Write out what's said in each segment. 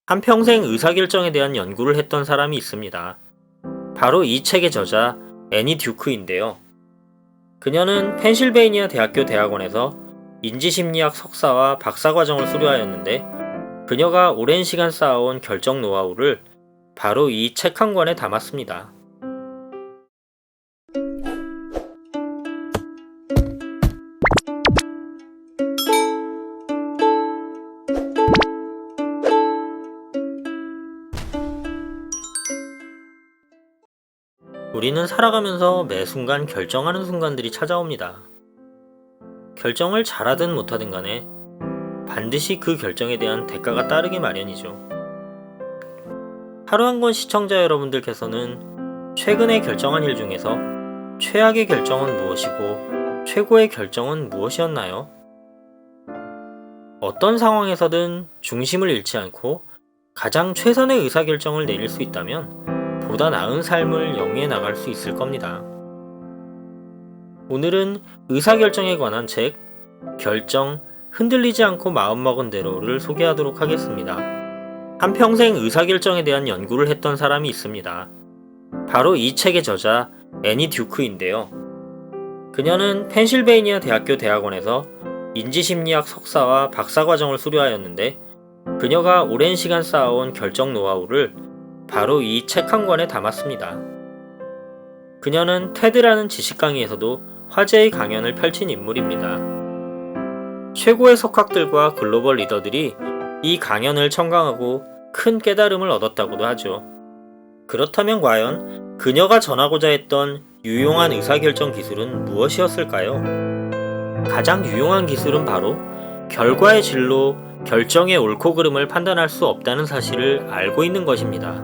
한평생 의사결정에 대한 연구를 했던 사람이 있습니다. 바로 이 책의 저자 애니 듀크인데요. 그녀는 펜실베이니아 대학교 대학원에서 인지심리학 석사와 박사과정을 수료하였는데 그녀가 오랜 시간 쌓아온 결정 노하우를 바로 이 책 한 권에 담았습니다. 우리는 살아가면서 매 순간 결정하는 순간들이 찾아옵니다. 결정을 잘하든 못하든 간에 반드시 그 결정에 대한 대가가 따르기 마련이죠. 하루 한 권 시청자 여러분들께서는 최근에 결정한 일 중에서 최악의 결정은 무엇이고 최고의 결정은 무엇이었나요? 어떤 상황에서든 중심을 잃지 않고 가장 최선의 의사결정을 내릴 수 있다면 보다 나은 삶을 영위해 나갈 수 있을 겁니다. 오늘은 의사결정에 관한 책, 결정, 흔들리지 않고 마음먹은 대로를 소개하도록 하겠습니다. 한평생 의사결정에 대한 연구를 했던 사람이 있습니다. 바로 이 책의 저자 애니 듀크인데요. 그녀는 펜실베이니아 대학교 대학원에서 인지심리학 석사와 박사과정을 수료하였는데 그녀가 오랜 시간 쌓아온 결정 노하우를 바로 이 책 한 권에 담았습니다. 그녀는 테드라는 지식 강의에서도 화제의 강연을 펼친 인물입니다. 최고의 석학들과 글로벌 리더들이 이 강연을 청강하고 큰 깨달음을 얻었다고도 하죠. 그렇다면 과연 그녀가 전하고자 했던 유용한 의사결정 기술은 무엇이었을까요? 가장 유용한 기술은 바로 결과의 질로 결정의 옳고 그름을 판단할 수 없다는 사실을 알고 있는 것입니다.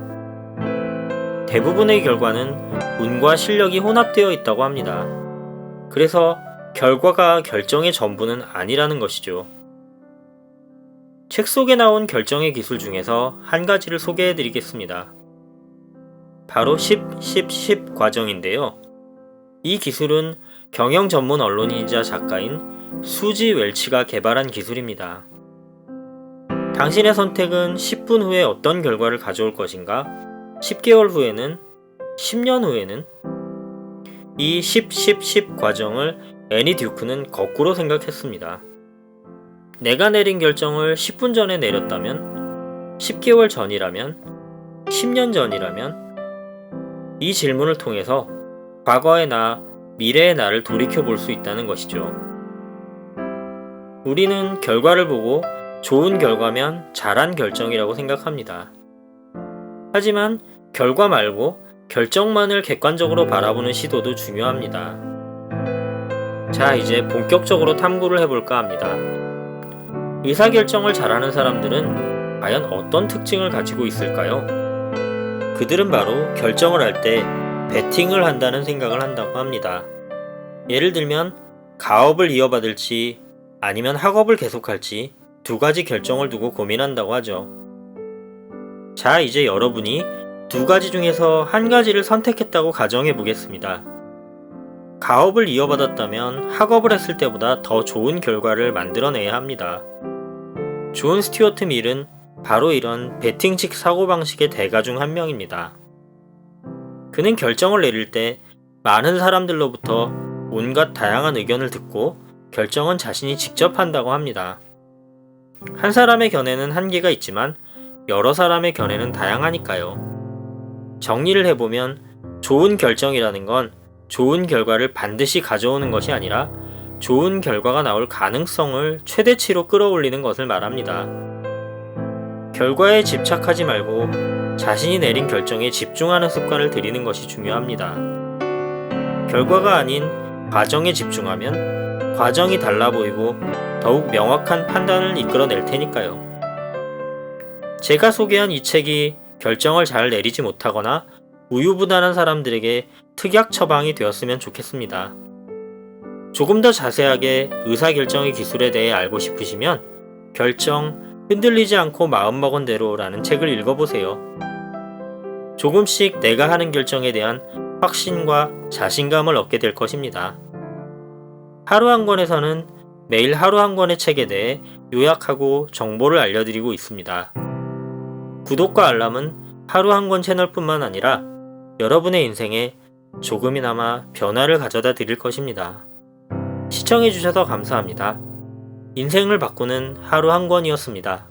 대부분의 결과는 운과 실력이 혼합되어 있다고 합니다. 그래서 결과가 결정의 전부는 아니라는 것이죠. 책 속에 나온 결정의 기술 중에서 한 가지를 소개해 드리겠습니다. 바로 10-10-10 과정인데요. 이 기술은 경영 전문 언론인이자 작가인 수지 웰치가 개발한 기술입니다. 당신의 선택은 10분 후에 어떤 결과를 가져올 것인가? 10개월 후에는? 10년 후에는? 이 10-10-10 과정을 애니 듀크는 거꾸로 생각했습니다. 내가 내린 결정을 10분 전에 내렸다면? 10개월 전이라면? 10년 전이라면? 이 질문을 통해서 과거의 나, 미래의 나를 돌이켜 볼 수 있다는 것이죠. 우리는 결과를 보고 좋은 결과면 잘한 결정이라고 생각합니다. 하지만 결과 말고 결정만을 객관적으로 바라보는 시도도 중요합니다. 자, 이제 본격적으로 탐구를 해볼까 합니다. 의사결정을 잘하는 사람들은 과연 어떤 특징을 가지고 있을까요? 그들은 바로 결정을 할 때 베팅을 한다는 생각을 한다고 합니다. 예를 들면 가업을 이어받을지 아니면 학업을 계속할지 두 가지 결정을 두고 고민한다고 하죠. 자, 이제 여러분이 두 가지 중에서 한 가지를 선택했다고 가정해 보겠습니다. 가업을 이어받았다면 학업을 했을 때보다 더 좋은 결과를 만들어내야 합니다. 존 스튜어트 밀은 바로 이런 베팅식 사고방식의 대가 중 한 명입니다. 그는 결정을 내릴 때 많은 사람들로부터 온갖 다양한 의견을 듣고 결정은 자신이 직접 한다고 합니다. 한 사람의 견해는 한계가 있지만 여러 사람의 견해는 다양하니까요. 정리를 해보면 좋은 결정이라는 건 좋은 결과를 반드시 가져오는 것이 아니라 좋은 결과가 나올 가능성을 최대치로 끌어올리는 것을 말합니다. 결과에 집착하지 말고 자신이 내린 결정에 집중하는 습관을 들이는 것이 중요합니다. 결과가 아닌 과정에 집중하면 과정이 달라 보이고 더욱 명확한 판단을 이끌어낼 테니까요. 제가 소개한 이 책이 결정을 잘 내리지 못하거나 우유부단한 사람들에게 특약 처방이 되었으면 좋겠습니다. 조금 더 자세하게 의사결정의 기술에 대해 알고 싶으시면 결정, 흔들리지 않고 마음먹은 대로라는 책을 읽어보세요. 조금씩 내가 하는 결정에 대한 확신과 자신감을 얻게 될 것입니다. 하루 한 권에서는 매일 하루 한 권의 책에 대해 요약하고 정보를 알려드리고 있습니다. 구독과 알람은 하루 한 권 채널뿐만 아니라 여러분의 인생에 조금이나마 변화를 가져다 드릴 것입니다. 시청해주셔서 감사합니다. 인생을 바꾸는 하루 한 권이었습니다.